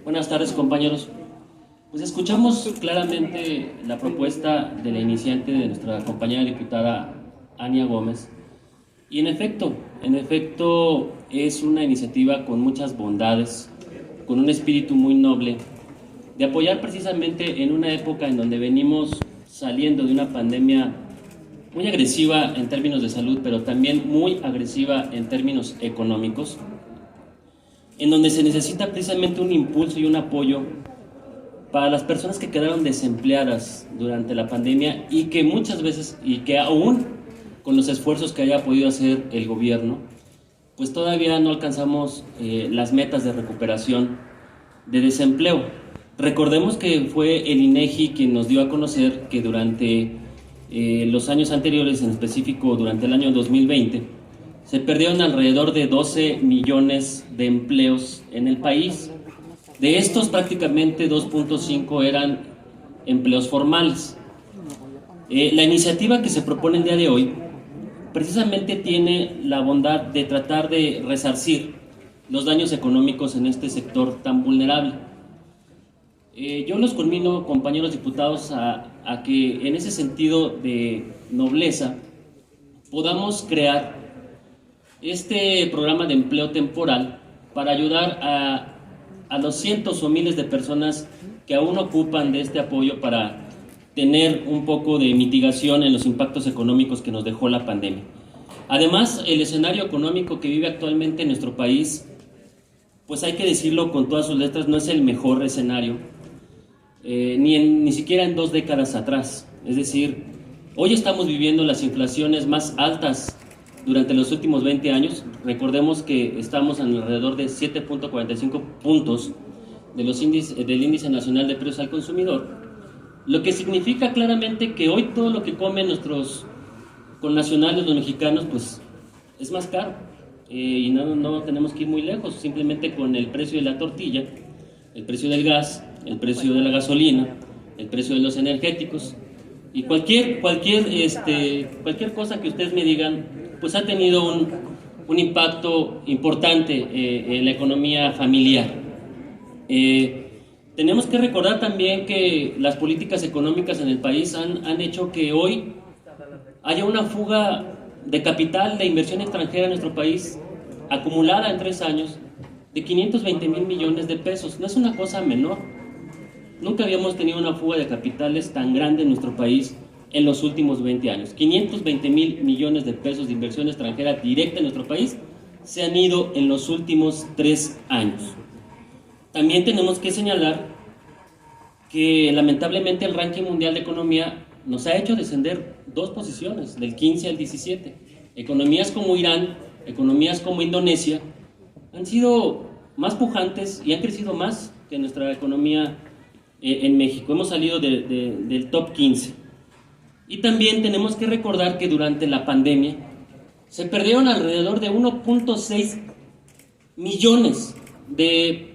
Buenas tardes, compañeros. Pues escuchamos claramente la propuesta de la iniciante de nuestra compañera diputada Ania Gómez. Y en efecto es una iniciativa con muchas bondades, con un espíritu muy noble, de apoyar precisamente en una época en donde venimos saliendo de una pandemia muy agresiva en términos de salud, pero también muy agresiva en términos económicos, en donde se necesita precisamente un impulso y un apoyo para las personas que quedaron desempleadas durante la pandemia y que muchas veces, y que aún con los esfuerzos que haya podido hacer el gobierno, pues todavía no alcanzamos las metas de recuperación de desempleo. Recordemos que fue el INEGI quien nos dio a conocer que durante los años anteriores, en específico durante el año 2020, se perdieron alrededor de 12 millones de empleos en el país. De estos, prácticamente 2.5 eran empleos formales. La iniciativa que se propone el día de hoy precisamente tiene la bondad de tratar de resarcir los daños económicos en este sector tan vulnerable. Yo los conmino, compañeros diputados, a que en ese sentido de nobleza podamos crear este programa de empleo temporal para ayudar a los cientos o miles de personas que aún ocupan de este apoyo para tener un poco de mitigación en los impactos económicos que nos dejó la pandemia. Además, el escenario económico que vive actualmente en nuestro país, pues hay que decirlo con todas sus letras, no es el mejor escenario, ni siquiera en 2 décadas atrás. Es decir, hoy estamos viviendo las inflaciones más altas durante los últimos 20 años. Recordemos que estamos en alrededor de 7.45 puntos de del índice nacional de precios al consumidor, lo que significa claramente que hoy todo lo que comen nuestros connacionales, los mexicanos, pues es más caro. Y no tenemos que ir muy lejos, simplemente con el precio de la tortilla, el precio del gas, el precio de la gasolina, el precio de los energéticos y cualquier cosa que ustedes me digan, pues ha tenido un impacto importante en la economía familiar. Tenemos que recordar también que las políticas económicas en el país han hecho que hoy haya una fuga de capital, de inversión extranjera en nuestro país, acumulada en 3 años, de 520,000 millones de pesos. No es una cosa menor. Nunca habíamos tenido una fuga de capitales tan grande en nuestro país en los últimos 20 años. 520,000 millones de pesos de inversión extranjera directa en nuestro país se han ido en los últimos 3 años. También tenemos que señalar que lamentablemente el ranking mundial de economía nos ha hecho descender 2 posiciones, del 15 al 17. Economías como Irán, economías como Indonesia, han sido más pujantes y han crecido más que nuestra economía en México. Hemos salido del top 15. Y también tenemos que recordar que durante la pandemia se perdieron alrededor de 1.6 millones de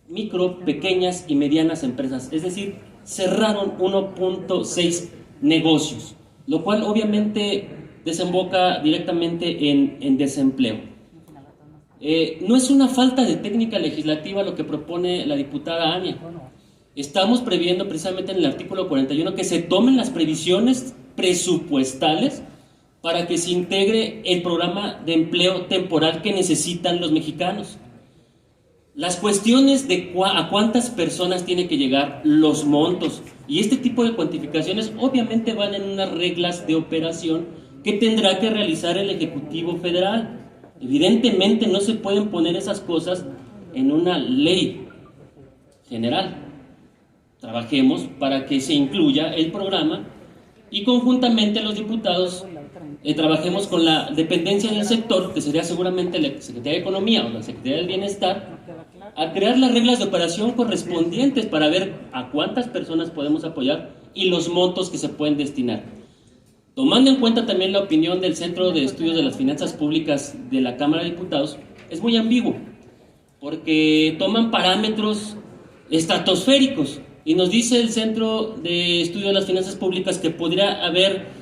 micro, pequeñas y medianas empresas. Es decir, cerraron 1.6 negocios, lo cual obviamente desemboca directamente en desempleo. No es una falta de técnica legislativa lo que propone la diputada Ania. Estamos previendo precisamente en el artículo 41 que se tomen las previsiones presupuestales para que se integre el programa de empleo temporal que necesitan los mexicanos. Las cuestiones de a cuántas personas tiene que llegar, los montos y este tipo de cuantificaciones obviamente van en unas reglas de operación que tendrá que realizar el Ejecutivo Federal. Evidentemente no se pueden poner esas cosas en una ley general. Trabajemos para que se incluya el programa y conjuntamente los diputados trabajemos con la dependencia del sector, que sería seguramente la Secretaría de Economía o la Secretaría del Bienestar, a crear las reglas de operación correspondientes para ver a cuántas personas podemos apoyar y los montos que se pueden destinar. Tomando en cuenta también la opinión del Centro de Estudios de las Finanzas Públicas de la Cámara de Diputados, es muy ambiguo, porque toman parámetros estratosféricos y nos dice el Centro de Estudios de las Finanzas Públicas que podría haber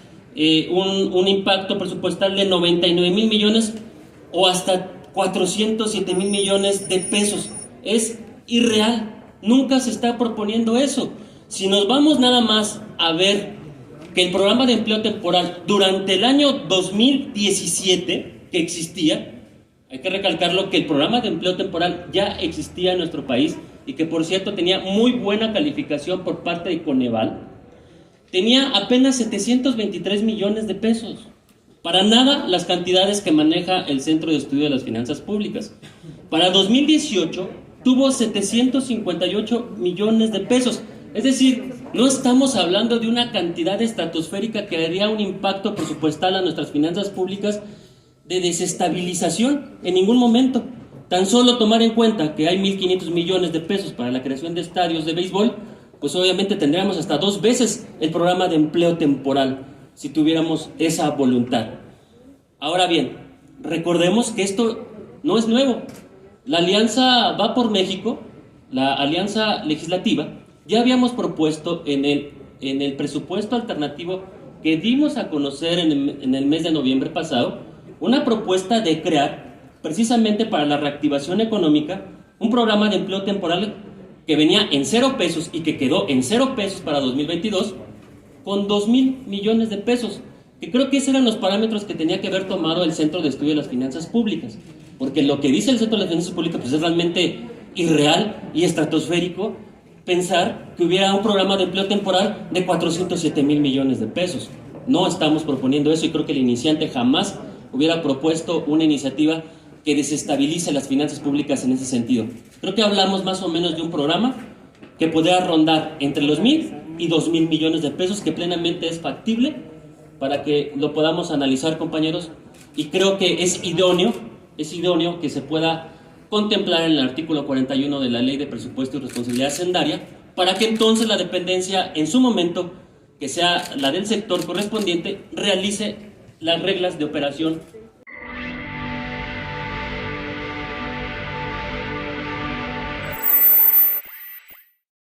un impacto presupuestal de 99,000 millones o hasta 407,000 millones de pesos. Es irreal. Nunca se está proponiendo eso. Si nos vamos nada más a ver que el programa de empleo temporal durante el año 2017 que existía, hay que recalcarlo que el programa de empleo temporal ya existía en nuestro país y que por cierto tenía muy buena calificación por parte de Coneval, tenía apenas 723 millones de pesos. Para nada las cantidades que maneja el Centro de Estudio de las Finanzas Públicas. Para 2018 tuvo 758 millones de pesos. Es decir, no estamos hablando de una cantidad estratosférica que haría un impacto presupuestal a nuestras finanzas públicas de desestabilización en ningún momento. Tan solo tomar en cuenta que hay 1.500 millones de pesos para la creación de estadios de béisbol, pues obviamente tendríamos hasta 2 veces el programa de empleo temporal si tuviéramos esa voluntad. Ahora bien, recordemos que esto no es nuevo. La Alianza Va por México, la alianza legislativa, ya habíamos propuesto en el presupuesto alternativo que dimos a conocer en el mes de noviembre pasado, una propuesta de crear, precisamente para la reactivación económica, un programa de empleo temporal que venía en 0 pesos y que quedó en 0 pesos para 2022, con 2,000 millones de pesos, que creo que esos eran los parámetros que tenía que haber tomado el Centro de Estudio de las Finanzas Públicas, porque lo que dice el Centro de las Finanzas Públicas pues es realmente irreal y estratosférico pensar que hubiera un programa de empleo temporal de 407,000 millones de pesos. No estamos proponiendo eso y creo que el iniciante jamás hubiera propuesto una iniciativa que desestabilice las finanzas públicas en ese sentido. Creo que hablamos más o menos de un programa que podría rondar entre los 1,000 y 2,000 millones de pesos, que plenamente es factible para que lo podamos analizar, compañeros, y creo que es idóneo que se pueda contemplar en el artículo 41 de la Ley de Presupuesto y Responsabilidad Hacendaria, para que entonces la dependencia, en su momento, que sea la del sector correspondiente, realice las reglas de operación